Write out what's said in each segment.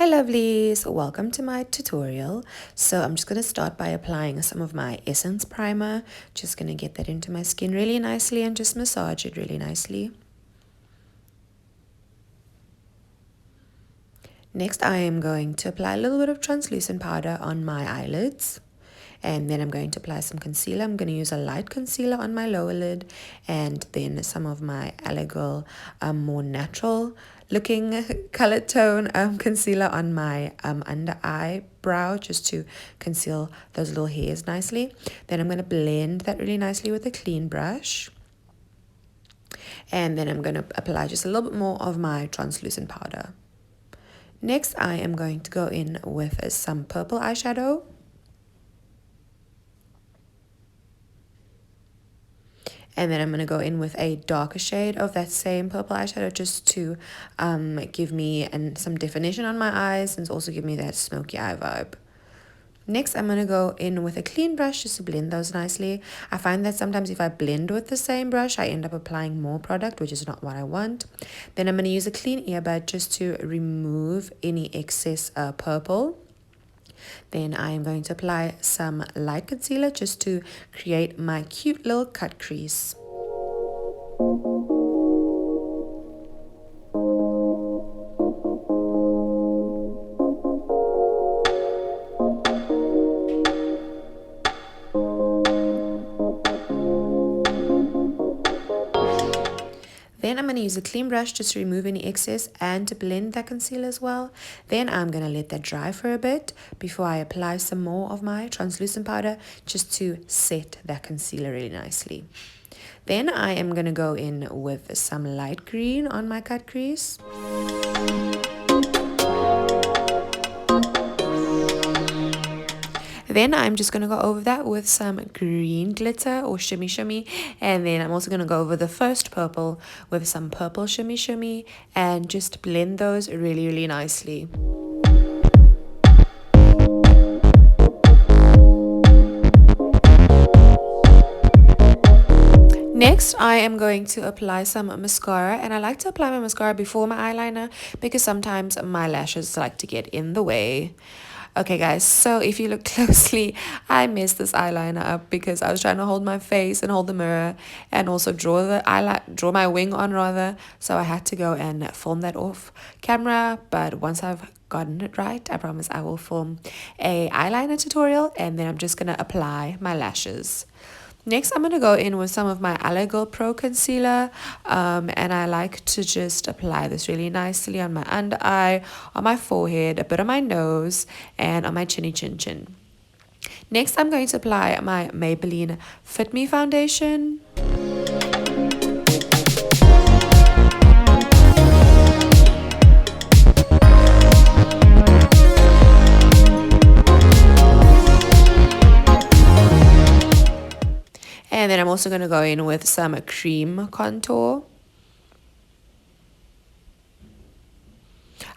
Hi lovelies, welcome to my tutorial. So I'm just going to start by applying some of my Essence Primer. Just going to get that into my skin really nicely and just massage it really nicely. Next I am going to apply a little bit of translucent powder on my eyelids. And then I'm going to apply some concealer. I'm going to use a light concealer on my lower lid and then some of my Elegirl more natural looking color tone concealer on my under eyebrow just to conceal those little hairs nicely. Then I'm going to blend that really nicely with a clean brush. And then I'm going to apply just a little bit more of my translucent powder. Next, I am going to go in with some purple eyeshadow. And then I'm going to go in with a darker shade of that same purple eyeshadow just to give me some definition on my eyes and also give me that smoky eye vibe. Next, I'm going to go in with a clean brush just to blend those nicely. I find that sometimes if I blend with the same brush, I end up applying more product, which is not what I want. Then I'm going to use a clean earbud just to remove any excess purple. Then I am going to apply some light concealer just to create my cute little cut crease. Then I'm going to use a clean brush just to remove any excess and to blend that concealer as well. Then I'm going to let that dry for a bit before I apply some more of my translucent powder just to set that concealer really nicely. Then I am going to go in with some light green on my cut crease. Then I'm just going to go over that with some green glitter or shimmy shimmy. And then I'm also going to go over the first purple with some purple shimmy shimmy and just blend those really, really nicely. Next, I am going to apply some mascara, and I like to apply my mascara before my eyeliner because sometimes my lashes like to get in the way. Okay guys, so if you look closely, I messed this eyeliner up because I was trying to hold my face and hold the mirror and also draw my wing on rather. So I had to go and film that off camera, but once I've gotten it right, I promise I will film a eyeliner tutorial and then I'm just going to apply my lashes. Next, I'm going to go in with some of my Elegirl Pro Concealer, and I like to just apply this really nicely on my under eye, on my forehead, a bit on my nose, and on my chinny chin chin. Next, I'm going to apply my Maybelline Fit Me Foundation. And then I'm also going to go in with some cream contour.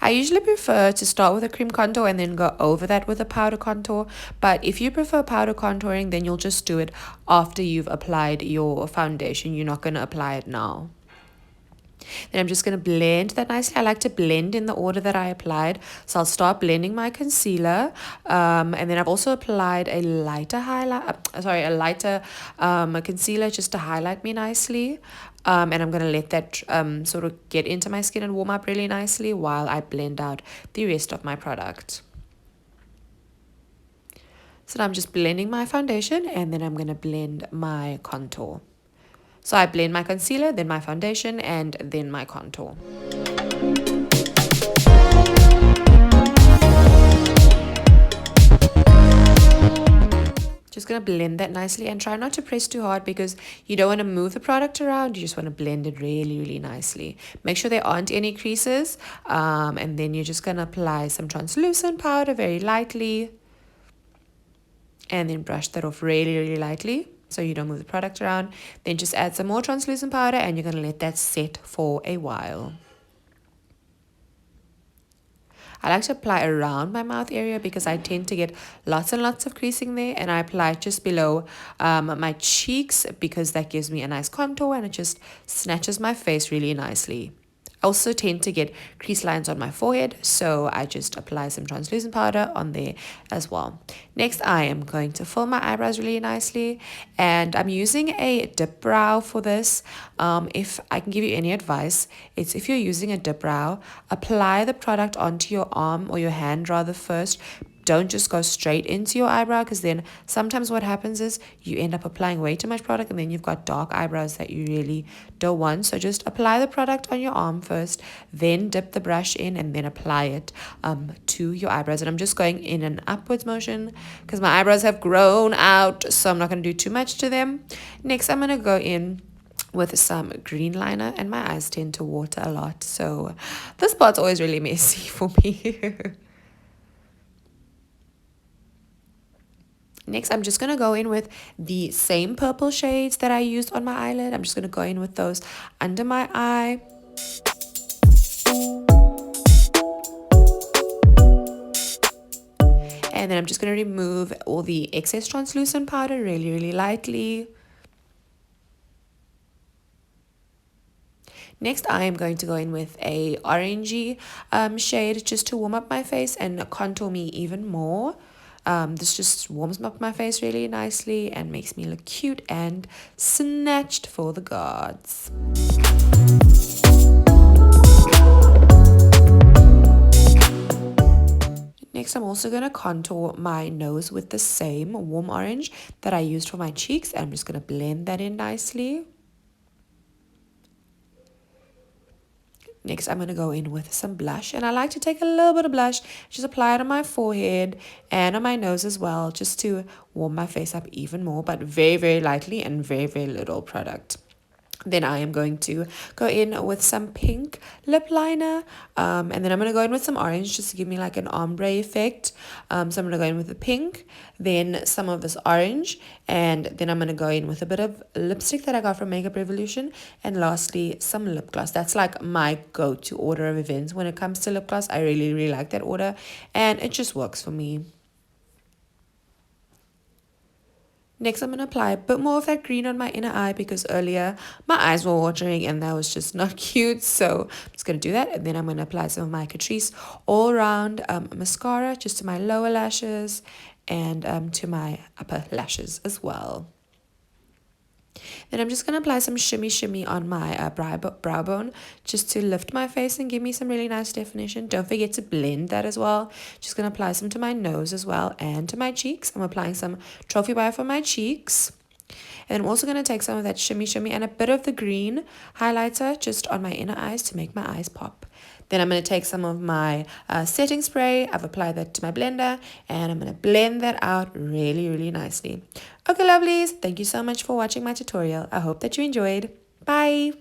I usually prefer to start with a cream contour and then go over that with a powder contour. But if you prefer powder contouring, then you'll just do it after you've applied your foundation. You're not going to apply it now. Then I'm just going to blend that nicely. I like to blend in the order that I applied. So I'll start blending my concealer. And then I've also applied a lighter concealer just to highlight me nicely. And I'm going to let that sort of get into my skin and warm up really nicely while I blend out the rest of my product. So now I'm just blending my foundation and then I'm going to blend my contour. So I blend my concealer, then my foundation, and then my contour. Just going to blend that nicely and try not to press too hard because you don't want to move the product around. You just want to blend it really, really nicely. Make sure there aren't any creases. And then you're just going to apply some translucent powder very lightly. And then brush that off really, really lightly so you don't move the product around. Then just add some more translucent powder and you're going to let that set for a while. I like to apply around my mouth area because I tend to get lots and lots of creasing there, and I apply just below my cheeks because that gives me a nice contour and it just snatches my face really nicely. I also tend to get crease lines on my forehead, so I just apply some translucent powder on there as well. Next, I am going to fill my eyebrows really nicely, and I'm using a dip brow for this. If I can give you any advice, it's if you're using a dip brow, apply the product onto your arm or your hand rather first. Don't just go straight into your eyebrow, because then sometimes what happens is you end up applying way too much product and then you've got dark eyebrows that you really don't want. So just apply the product on your arm first, then dip the brush in and then apply it to your eyebrows. And I'm just going in an upwards motion because my eyebrows have grown out, so I'm not going to do too much to them. Next, I'm going to go in with some green liner, and my eyes tend to water a lot, so this part's always really messy for me. Next, I'm just going to go in with the same purple shades that I used on my eyelid. I'm just going to go in with those under my eye. And then I'm just going to remove all the excess translucent powder really, really lightly. Next, I am going to go in with a orangey shade just to warm up my face and contour me even more. This just warms up my face really nicely and makes me look cute and snatched for the gods. Next, I'm also going to contour my nose with the same warm orange that I used for my cheeks. I'm just going to blend that in nicely. Next, I'm going to go in with some blush, and I like to take a little bit of blush, just apply it on my forehead and on my nose as well, just to warm my face up even more, but very, very lightly and very, very little product. Then I am going to go in with some pink lip liner, and then I'm going to go in with some orange just to give me like an ombre effect. So I'm going to go in with the pink, then some of this orange, and then I'm going to go in with a bit of lipstick that I got from Makeup Revolution, and lastly some lip gloss. That's like my go-to order of events when it comes to lip gloss. I really, really like that order, and it just works for me. Next, I'm going to apply a bit more of that green on my inner eye because earlier my eyes were watering and that was just not cute. So I'm just going to do that. And then I'm going to apply some of my Catrice all around mascara just to my lower lashes and to my upper lashes as well. Then I'm just going to apply some shimmy shimmy on my brow bone just to lift my face and give me some really nice definition. Don't forget to blend that as well. Just going to apply some to my nose as well and to my cheeks. I'm applying some Trophy Bio for my cheeks. And I'm also going to take some of that shimmy shimmy and a bit of the green highlighter just on my inner eyes to make my eyes pop. Then I'm going to take some of my setting spray. I've applied that to my blender and I'm going to blend that out really, really nicely. Okay, lovelies, thank you so much for watching my tutorial. I hope that you enjoyed. Bye!